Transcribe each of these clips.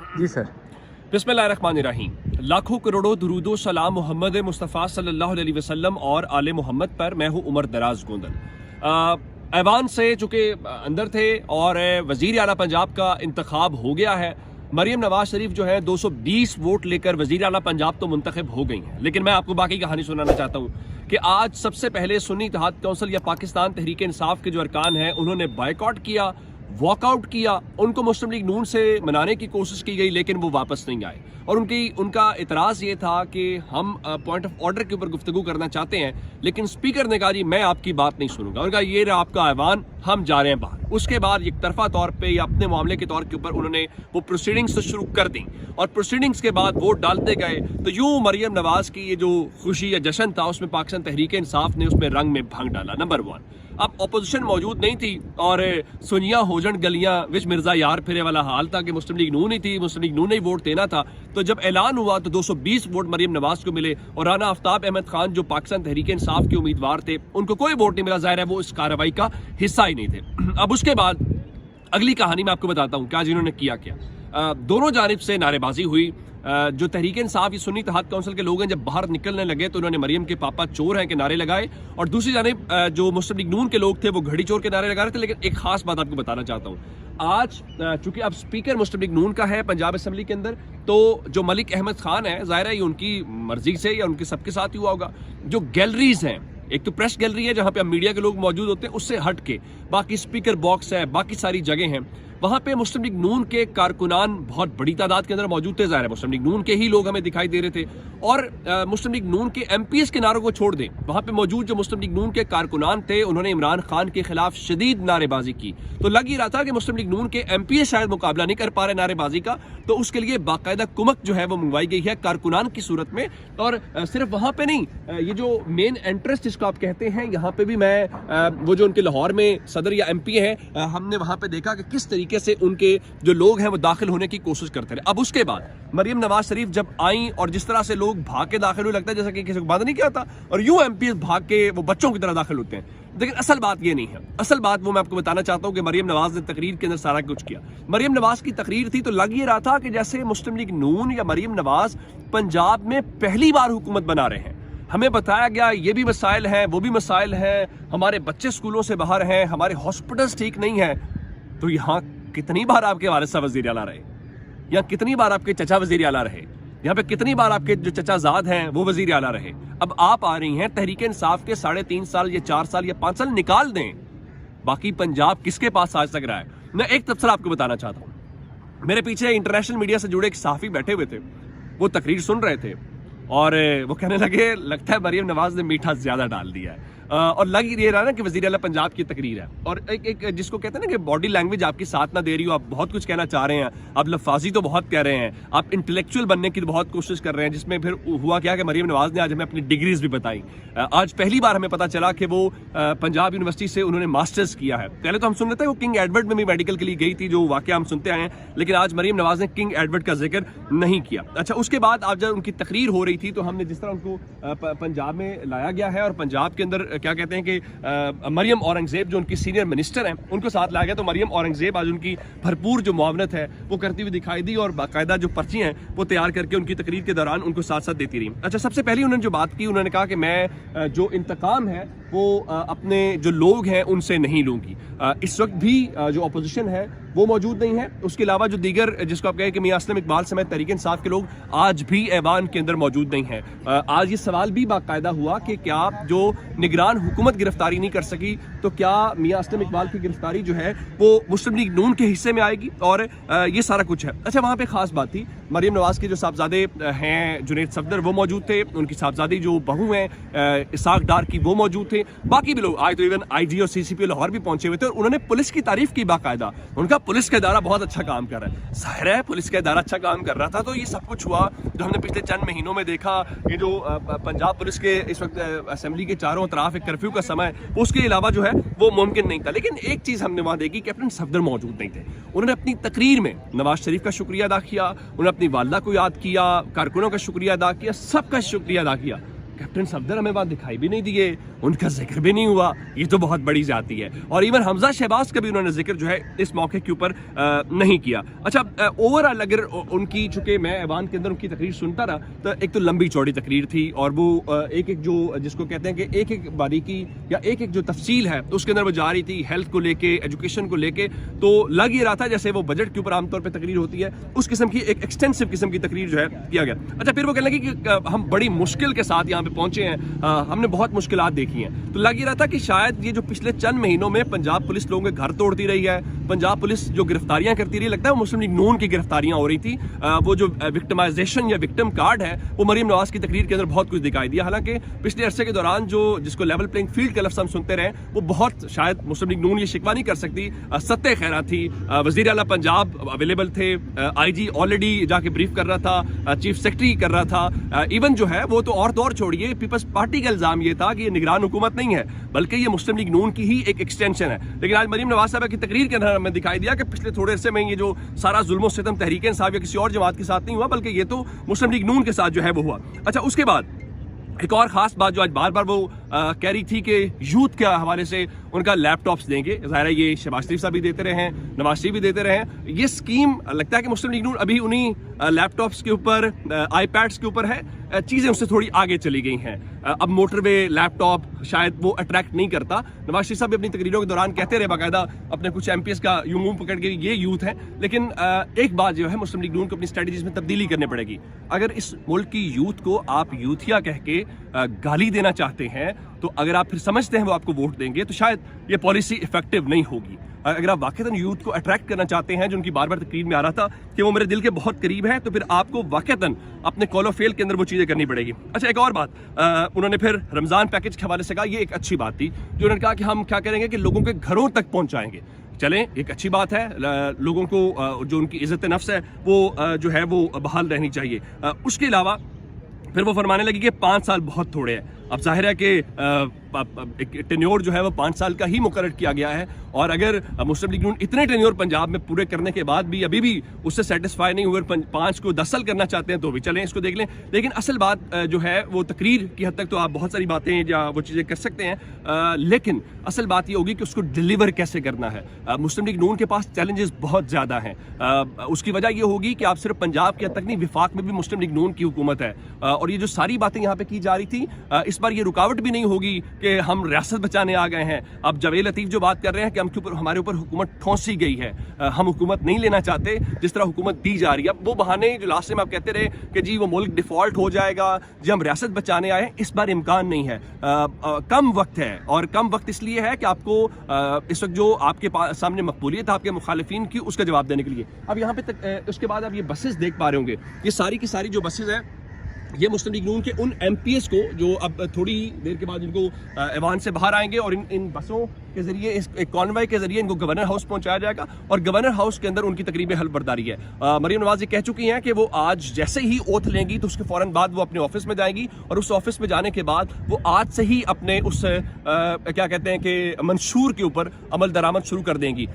जी sir. बिस्मिल्लाहिर्रहमानिर्रहीम। लाखों करोड़ों दुरूदो सलाम मोहम्मद मुस्तफ़ा सल्लल्लाहु अलैहि वसल्लम और आले मोहम्मद पर। मैं हूँ उमर दराज गोंदल। ऐवान से चूँकि अंदर थे और वज़ीर आला पंजाब का इंतखाब हो गया है। मरीम नवाज शरीफ जो है 220 वोट लेकर वज़ीर आला पंजाब तो मुंतखब हो गई हैं, लेकिन मैं आपको बाकी कहानी सुनाना चाहता हूँ कि आज सबसे पहले सुन्नी इत्तेहाद काउंसिल या पाकिस्तान तहरीक इंसाफ के जो अरकान हैं उन्होंने बायकॉट किया, वॉकआउट किया। उनको मुस्लिम लीग नून से मनाने की कोशिश की गई लेकिन वो वापस नहीं आए और उनका इतराज़ ये था कि हम पॉइंट ऑफ ऑर्डर के ऊपर गुफ्तगू करना चाहते हैं, लेकिन स्पीकर ने कहा जी मैं आपकी बात नहीं सुनूंगा। उनका ये रहा आपका ऐवान, हम जा रहे हैं बाहर। उसके बाद एक तरफा तौर पे या अपने मामले के तौर के ऊपर उन्होंने वो प्रोसीडिंग्स तो शुरू कर दी और प्रोसीडिंग्स के बाद वोट डालते गए तो यूं मरियम नवाज की ये जो खुशी या जश्न था उसमें पाकिस्तान तहरीक इंसाफ ने उसमें रंग में भंग डाला। नंबर 1, अब अपोजिशन मौजूद नहीं थी और सुनिया होजन गलियां विच मिर्जा यार फिरे वाला हाल था कि मुस्लिम लीग नून ही थी, मुस्लिम लीग नून ने ही वोट देना था। तो जब ऐलान हुआ तो 220 वोट मरियम नवाज को मिले और राना आफ्ताब अहमद खान जो पाकिस्तान तहरीक इंसाफ के उम्मीदवार थे उनको कोई वोट नहीं मिला। जाहिर है वो इस कार्रवाई का हिस्सा ही नहीं थे। अब उसके बाद अगली कहानी मैं आपको बताता हूँ क्या जिन्होंने किया क्या। दोनों जानिब से नारेबाजी हुई। जो तहरीक इंसाफ ये सुन्नी इत्तेहाद काउंसिल के लोग हैं जब बाहर निकलने लगे तो उन्होंने मरियम के पापा चोर हैं के नारे लगाए और दूसरी जानिब जो मुस्लिम लीग नून के लोग थे वो घड़ी चोर के नारे लगा रहे थे। लेकिन एक खास बात आपको बताना चाहता हूँ, आज चूंकि अब स्पीकर मुस्लिम लीग नून का है पंजाब असेंबली के अंदर, तो जो मलिक अहमद खान है जाहिर है ये उनकी मर्जी से या उनके सबके साथ ही हुआ होगा। जो गैलरीज हैं, एक तो प्रेस गैलरी है जहां पे अब मीडिया के लोग मौजूद होते हैं, उससे हट के बाकी स्पीकर बॉक्स है, बाकी सारी जगह हैं, वहां पे मुस्लिम लीग नून के कारकुनान बहुत बड़ी तादाद के अंदर मौजूद थे। जाहिर है मुस्लिम लीग नून के ही लोग हमें दिखाई दे रहे थे और मुस्लिम लीग नून के एमपीएस के नारों को छोड़ दें, वहां पे मौजूद जो मुस्लिम लीग नून के कारकुनान थे उन्होंने इमरान खान के खिलाफ शदीद नारेबाजी की। तो लग ही रहा था कि मुस्लिम लीग नून के एमपीएस शायद मुकाबला नहीं कर पा रहे नारेबाजी का, तो उसके लिए बाकायदा कुमक जो है वो मंगवाई गई है कारकुनान की सूरत में। और सिर्फ वहां पे नहीं, ये जो मेन एंट्रेंस जिसको आप कहते हैं यहाँ पे भी मैं वो जो उनके लाहौर में सदर या एमपी है हमने वहां पे देखा कि किस तरीके से उनके जो लोग हैं वो दाखिल होने की कोशिश करते रहे। अब उसके बाद मरियम नवाज शरीफ जब आई और जिस तरह से लोग भाग के दाखिल हुए, लगता है जैसा कि किसी को बात नहीं किया था और यूं एमपीएस भाग के वो बच्चों की तरह दाखिल होते हैं। लेकिन असल बात ये नहीं है। असल बात वो मैं आपको बताना चाहता हूं कि मरियम नवाज ने तकरीर के अंदर सारा कुछ किया। मरियम नवाज की तकरीर थी तो लग ये रहा था कि जैसे मुस्लिम लीग नून या मरियम नवाज पंजाब में पहली बार हुकूमत बना रहे हैं। हमें बताया गया ये भी मसाइल हैं, वो भी मसाइल हैं, हमारे बच्चे स्कूलों से बाहर हैं, हमारे हॉस्पिटल्स ठीक नहीं है। तो यहाँ कितनी बार आपके वालिद साहब वज़ीर आला रहे, या कितनी बार आपके चचा वज़ीर आला रहे, यहाँ पे कितनी बार आपके जो चचाजाद हैं वो वज़ीर आला रहे। अब आप आ रही हैं तहरीक इंसाफ के 3.5 साल या 4 साल या 5 साल निकाल दें, बाकी पंजाब किसके पास आज तक रहा है। मैं एक तबसरा आपको बताना चाहता हूँ। मेरे पीछे इंटरनेशनल मीडिया से जुड़े एक सहाफ़ी बैठे हुए थे, वो तकरीर सुन रहे थे और वो कहने लगे लगता है मरियम नवाज ने मीठा ज्यादा डाल दिया है। और लग ये रहा ना कि वज़ीर आला पंजाब की तकरीर है और एक जिसको कहते हैं ना कि बॉडी लैंग्वेज आपकी साथ ना दे रही हो, आप बहुत कुछ कहना चाह रहे हैं, आप लफाजी तो बहुत कह रहे हैं, आप इंटेलेक्चुअल बनने की बहुत कोशिश कर रहे हैं, जिसमें फिर हुआ क्या कि मरियम नवाज ने आज हमें अपनी डिग्रीज भी बताई। आज पहली बार हमें पता चला कि वो पंजाब यूनिवर्सिटी से उन्होंने मास्टर्स किया है। पहले तो हम सुन रहे थे वो किंग एडवर्ड में भी मेडिकल के लिए गई थी, जो वाकया हम सुनते आए हैं, लेकिन आज मरियम नवाज ने किंग एडवर्ड का जिक्र नहीं किया। अच्छा, उसके बाद आप जब उनकी तकरीर हो रही थी तो हमने जिस तरह उनको पंजाब में लाया गया है और पंजाब के अंदर क्या कहते हैं कि मरियम औरंगजेब जो उनकी सीनियर मिनिस्टर हैं उनको साथ लाया गया, तो मरियम औरंगजेब आज उनकी भरपूर जो मुआवनत है वो करती हुई दिखाई दी और बाकायदा जो पर्ची हैं वो तैयार करके उनकी तकरीर के दौरान उनको साथ साथ देती रही। अच्छा, सबसे पहले उन्होंने जो बात की, उन्होंने कहा कि मैं जो इंतकाम है वो अपने जो लोग हैं उनसे नहीं लूँगी। इस वक्त भी जो अपोजिशन है वो मौजूद नहीं है। उसके अलावा जो दीगर जिसको आप कहें कि मियां असलम इकबाल समेत तहरीक इंसाफ के लोग आज भी ऐवान के अंदर मौजूद नहीं है। आज ये सवाल भी बाकायदा हुआ कि क्या जो निगरान हुकूमत गिरफ्तारी नहीं कर सकी तो क्या मियां असलम इकबाल की गिरफ्तारी जो है वो मुस्लिम लीग नून के हिस्से में आएगी, और ये सारा कुछ है। अच्छा, वहाँ पे खास बात थी मरियम नवाज के जो साहबजादे हैं जुनैद सफदर वो मौजूद थे, उनकी साहबजादी जो बहू हैं इसाक डार की वो मौजूद थे, बाकी भी लोग आज तो इवन आईजी और सीसीपी लाहौर भी पहुंचे हुए थे और उन्होंने पुलिस की तारीफ की बाकायदा। उनका पुलिस का इदारा बहुत अच्छा काम कर रहा है। जाहिर है पुलिस का इदारा अच्छा काम कर रहा था तो ये सब कुछ हुआ जो हमने पिछले चंद महीनों में देखा। ये जो पंजाब पुलिस के इस वक्त असेंबली के चारों तरफ एक कर्फ्यू का समय, उसके अलावा जो है वो मुमकिन नहीं था। लेकिन एक चीज़ हमने वहाँ देखी, कैप्टन सफदर मौजूद नहीं थे। उन्होंने अपनी तकरीर में नवाज शरीफ का शुक्रिया अदा किया, उन्होंने अपनी वालदा को याद किया, कारकुनों का शुक्रिया अदा किया, सबका शुक्रिया अदा किया। कैप्टन सफदर हमें वहाँ दिखाई भी नहीं दिए, उनका जिक्र भी नहीं हुआ, ये तो बहुत बड़ी जाती है। और इवन हमजा शहबाज का भी उन्होंने जिक्र जो है इस मौके के ऊपर नहीं किया। अच्छा, ओवरऑल अगर उनकी, चूंकि मैं ऐवान के अंदर उनकी तकरीर सुनता रहा, तो एक तो लंबी चौड़ी तकरीर थी और वो एक एक जो जिसको कहते हैं कि एक एक बारीकी या एक एक जो तफसील है उसके अंदर वो जा रही थी, हेल्थ को लेके, एजुकेशन को लेके, तो लग ये रहा था जैसे वो बजट के ऊपर आमतौर पर तकरीर होती है उस किस्म की एक एक्सटेंसिव किस्म की तकरीर जो है किया गया। अच्छा, फिर वो कहने लगी कि हम बड़ी मुश्किल के साथ यहाँ पे पहुंचे हैं, हमने बहुत मुश्किलात देखी हैं। तो लग ये रहा था कि शायद ये जो पिछले चंद महीनों में पंजाब पुलिस लोगों के घर तोड़ती रही है, पंजाब पुलिस जो गिरफ्तारियां करती रही, लगता है वो मुस्लिम लीग नून की गिरफ्तारियां हो रही थी। वो जो विक्टिमाइजेशन या विक्टिम कार्ड है वो मरीम नवाज की तकरीर के अंदर बहुत कुछ दिखाई दिया। हालांकि पिछले अरसे के दौरान जो जिसको लेवल प्लेइंग फील्ड का लफ्ज़ हम सुनते रहे, वो बहुत शायद मुस्लिम लीग नून ये शिकवा नहीं कर सकती। सत्ते खैरा थी, वजीर आला पंजाब अवेलेबल थे, IG ऑलरेडी जाके ब्रीफ कर रहा था, चीफ सेक्रेटरी कर रहा था, इवन जो है वो तो और दौर छोड़िए, पीपल्स पार्टी का इल्जाम ये था कि ये निगरान हुकूमत नहीं है बल्कि ये मुस्लिम लीग नून की ही एक एक्सटेंशन है। लेकिन आज मरीम नवाज साहब की तकरीर के अंदर हमें दिखाई दिया कि पिछले थोड़े अरसे में ये जो सारा जुल्म सितम तहरीक इंसाफ या किसी और जमात के साथ नहीं हुआ बल्कि ये तो मुस्लिम लीग नून के साथ जो है वो हुआ। अच्छा, उसके बाद एक और खास बात जो आज बार बार वो कह रही थी कि यूथ के हवाले से उनका लैपटॉप्स देंगे। ज़ाहिर है ये शहबाज शरीफ साहब भी देते रहे हैं, नवाज शरीफ भी देते रहे हैं। ये स्कीम लगता है कि मुस्लिम लीग नून अभी उन्हीं लैपटॉप्स के ऊपर, iPads के ऊपर है, चीज़ें उससे थोड़ी आगे चली गई हैं। अब मोटरवे लैपटॉप शायद वो अट्रैक्ट नहीं करता। नवाज शरीफ साहब भी अपनी तकरीरों के दौरान कहते रहे बाकायदा अपने कुछ MPs का यूं पकड़ के ये यूथ है। लेकिन एक बात जो है मुस्लिम लीग नून को अपनी स्ट्रेटजीज में तब्दीली करनी पड़ेगी। अगर इस मुल्क की यूथ को आप यूथिया कह के गाली देना चाहते हैं तो अगर आप फिर समझते हैं वो आपको वोट देंगे तो शायद ये पॉलिसी इफेक्टिव नहीं होगी। अगर आप वाकईतन यूथ को अट्रैक्ट करना चाहते हैं, जो उनकी बार बार तकरीर में आ रहा था कि वो मेरे दिल के बहुत करीब है, तो फिर आपको वाकईतन अपने कॉल ऑफ फेल के अंदर वो चीज़ें करनी पड़ेगी। अच्छा, एक और बात उन्होंने फिर रमज़ान पैकेज के हवाले से कहा, ये एक अच्छी बात थी जो उन्होंने कहा कि हम क्या करेंगे कि लोगों के घरों तक पहुँचाएंगे। चलें, एक अच्छी बात है, लोगों को जो उनकी इज़्ज़त नफ्स है वो जो है वो बहाल रहनी चाहिए। उसके अलावा फिर वो फरमाने लगी कि 5 साल बहुत थोड़े हैं। अब जाहिर है कि एक टेन्योर जो है वो 5 साल का ही मुकर्रर किया गया है और अगर मुस्लिम लीग नून इतने टेन्योर पंजाब में पूरे करने के बाद भी अभी भी उससे सेटिस्फाई नहीं हुए, 5 को 10 साल करना चाहते हैं तो भी चलें, इसको देख लें। लेकिन असल बात जो है वो तकरीर की हद तक तो आप बहुत सारी बातें या वो चीज़ें कर सकते हैं, लेकिन असल बात ये होगी कि उसको डिलीवर कैसे करना है। मुस्लिम लीग नून के पास चैलेंजेस बहुत ज़्यादा हैं। उसकी वजह ये होगी कि आप सिर्फ पंजाब के हद तक नहीं, विफाक में भी मुस्लिम लीग नून की हुकूमत है और ये जो सारी बातें यहाँ पे की जा रही थी, इस बार ये रुकावट भी नहीं होगी कि हम रियासत बचाने आ गए हैं। अब जवेद लतीफ़ जो बात कर रहे हैं कि हमारे ऊपर हुकूमत ठोंसी गई है, हम हुकूमत नहीं लेना चाहते जिस तरह हुकूमत दी जा रही है, वो बहाने जो लास्ट में आप कहते रहे कि जी वो मुल्क डिफ़ॉल्ट हो जाएगा, जी हम रियासत बचाने आए हैं, इस बार इम्कान नहीं है। कम वक्त है और कम वक्त इसलिए है कि आपको इस वक्त जो आपके सामने मकबूलियत आपके मुखालिफिन की उसका जवाब देने के लिए। अब यहाँ पे उसके बाद आप ये बसेस देख पा रहे होंगे, ये सारी की सारी जो बसेस हैं ये मुस्लिम लीग नून के उन MPs को जो अब थोड़ी देर के बाद इनको ऐवान से बाहर आएंगे और इन बसों के जरिए, इस एक कॉन्वॉय के जरिए इनको गवर्नर हाउस पहुंचाया जाएगा और गवर्नर हाउस के अंदर उनकी तकरीब हलबरदारी है। मरीम नवाज ये कह चुकी हैं कि वो आज जैसे ही ओथ लेंगी तो उसके फौरन बाद वो अपने ऑफिस में जाएंगी और उस ऑफिस में जाने के बाद वो आज से ही अपने उस क्या कहते हैं कि मंशूर के ऊपर अमल दरामद शुरू कर देंगी।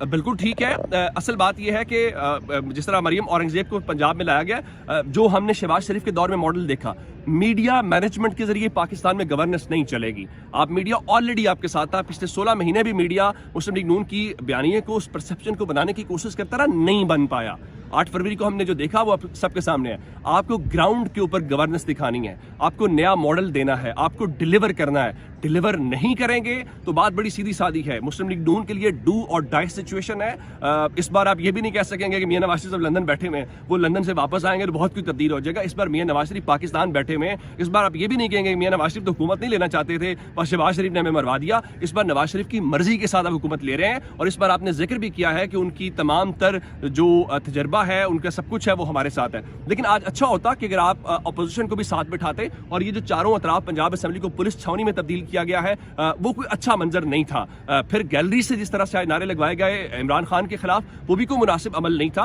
बिल्कुल ठीक है। असल बात यह है कि जिस तरह मरीम औरंगजेब को पंजाब में लाया गया, जो हमने शहबाज शरीफ के दौर में मॉडल देखा, मीडिया मैनेजमेंट के जरिए पाकिस्तान में गवर्नेंस नहीं चलेगी। आप मीडिया ऑलरेडी आपके साथ था, पिछले 16 महीने भी मीडिया मुस्लिम लीग नून की बयानिए को, उस परसेप्शन को बनाने की कोशिश करता रहा, नहीं बन पाया। 8 फरवरी को हमने जो देखा वो सबके सामने है। आपको ग्राउंड के ऊपर गवर्नेंस दिखानी है, आपको नया मॉडल देना है, आपको डिलीवर करना है। डिलीवर नहीं करेंगे तो बात बड़ी सीधी सादी है, मुस्लिम लीग नून के लिए डू और डाई सिचुएशन है। इस बार आप ये भी नहीं कह सकेंगे कि मियां नवाज शरीफ जब लंदन बैठे हुए वो लंदन से वापस आएंगे तो बहुत कुछ तब्दील हो जाएगा। इस बार मियां नवाज शरीफ पाकिस्तान बैठे हुए, इस बार आप ये भी नहीं कहेंगे मियां नवाज शरीफ तो हुकूमत नहीं लेना चाहते थे और शहबाज शरीफ ने हमें मरवा दिया। इस बार नवाज शरीफ की मर्जी के साथ आप हुकूमत ले रहे हैं और इस बार आपने जिक्र भी किया है कि उनकी तमाम तर जो तजर्बा है, उनका सब कुछ है, वो हमारे साथ है। लेकिन आज अच्छा होता कि अगर आप अपोजिशन को भी साथ बिठाते और ये जो चारों अतराफ पंजाब असेंबली को पुलिस छावनी में तब्दील किया गया है, वो कोई अच्छा मंजर नहीं था। फिर गैलरी से जिस तरह से नारे लगवाए गए इमरान खान के खिलाफ, वो भी कोई मुनासिब अमल नहीं था।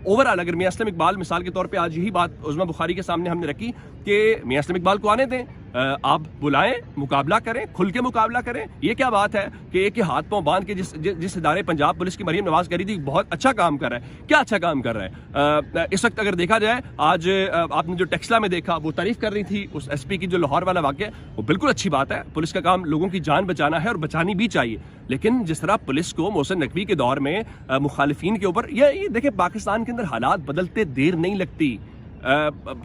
ओवरऑल अगर मियां असलम इकबाल मिसाल के तौर पे आज यही बात उज़मा बुखारी के सामने हमने रखी कि मियां असलम इकबाल को आने दें, آپ بلائیں, مقابلہ کریں, کھل کے مقابلہ کریں. یہ کیا بات ہے کہ ایک کے ہاتھ پاؤں باندھ کے جس ادارے پنجاب پولیس کی مریم نواز کہہ رہی تھی بہت اچھا کام کر رہا ہے, کیا اچھا کام کر رہا ہے. اس وقت اگر دیکھا جائے, آج آپ نے جو ٹیکسلا میں دیکھا, وہ تعریف کر رہی تھی اس ایس پی کی جو لاہور والا واقعہ, وہ بالکل اچھی بات ہے. پولیس کا کام لوگوں کی جان بچانا ہے اور بچانی بھی چاہیے, لیکن جس طرح پولیس کو محسن نقوی کے دور میں مخالفین کے اوپر, یہ دیکھیں پاکستان کے اندر حالات بدلتے دیر نہیں لگتی.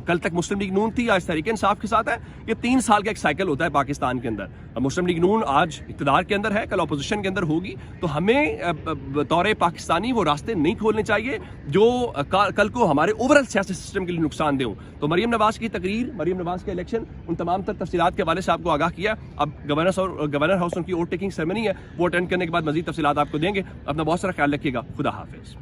کل تک مسلم لیگ نون تھی, آج تحریک انصاف کے ساتھ ہے. یہ 3 سال کا ایک سائیکل ہوتا ہے پاکستان کے اندر. مسلم لیگ نون آج اقتدار کے اندر ہے, کل اپوزیشن کے اندر ہوگی, تو ہمیں بطور پاکستانی وہ راستے نہیں کھولنے چاہیے جو کل کو ہمارے اوورال سیاسی سسٹم کے لیے نقصان دہ ہوں. تو مریم نواز کی تقریر, مریم نواز کا الیکشن, ان تمام تر تفصیلات کے حوالے سے آپ کو آگاہ کیا. اب گورنر ہاؤس ان کی ووٹ ٹیکنگ سیرمنی ہے, وہ اٹینڈ کرنے کے بعد مزید تفصیلات آپ کو دیں گے. اپنا بہت سارا خیال رکھیے گا. خدا حافظ.